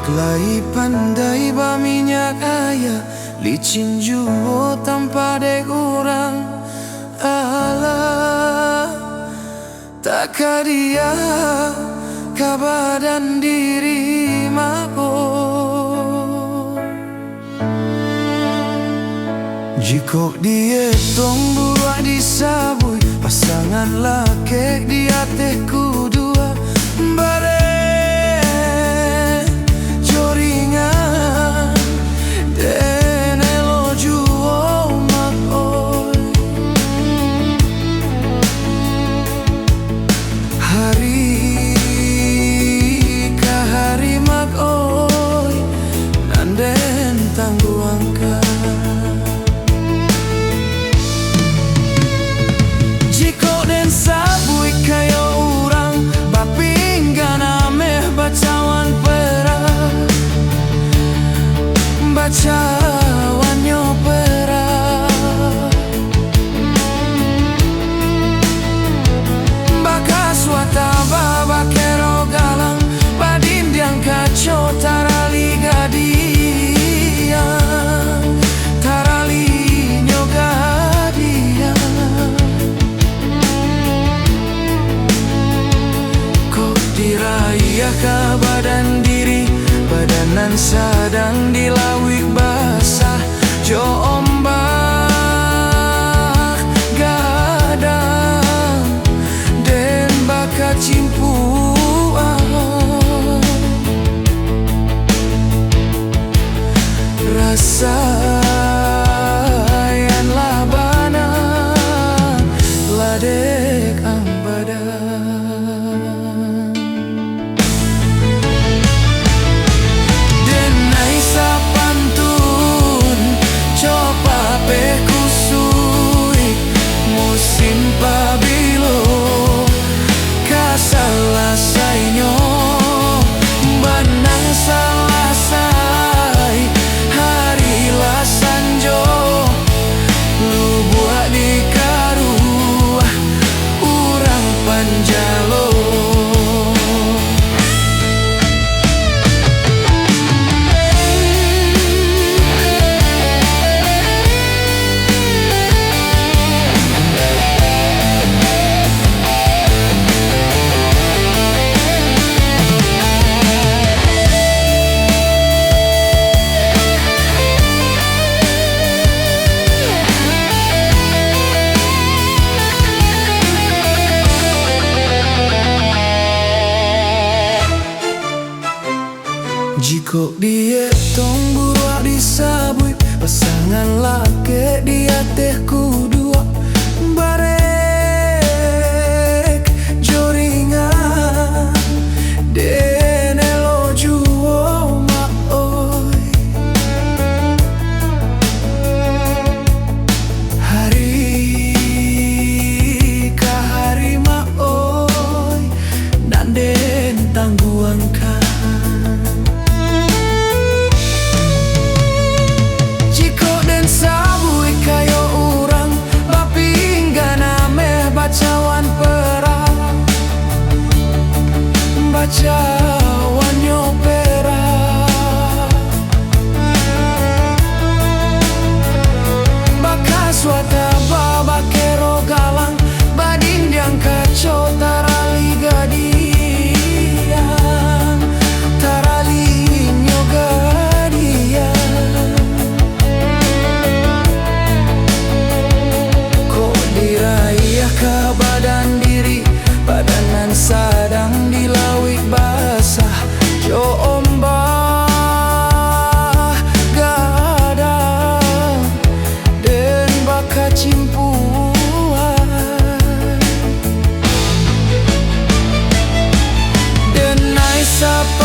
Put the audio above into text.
Kelai pandai ba minyak ayah, licin juo tanpa dek orang. Allah tak dia kabadan diri mako. Jika dia tong buat disabui, pasangan laki dia teh kudua bare joringan den elo juo mak oi. Hari ka hari mak oi, nanden tangguangkan. Sabui kayo urang bapinggan ameh bacawan perah, bacawan nyo perah. Bakas wataba bakero galang badindiang kaco tarali gadiang, tarali nyo gadiang. Diraya ka badan diri, badanan sadang dilawik basah. Jo ombak gadang den baka cimpuan. Rasayanlah bana ladek ang badan. Pabilo kasalasay nyo banang salasay hari lasanjo lu buat di karuah urang panjalo. Jika dia tong buruak disabui, pasangan laki dia teh kudua barek joringan den elo juo mak oi. Hari ka hari mak oi, nanden tangguangkan. Sabui kayo urang bapinggan ameh bacawan perah, bacawan nyo perah. Bakas wataba bakero galang badindiang kaco tarali gadiang, tarali nyo gadiang. Ka badan diri, badanan sadang dilawik basah. Jo ombak gadang den baka cimpuan. Den nai sapa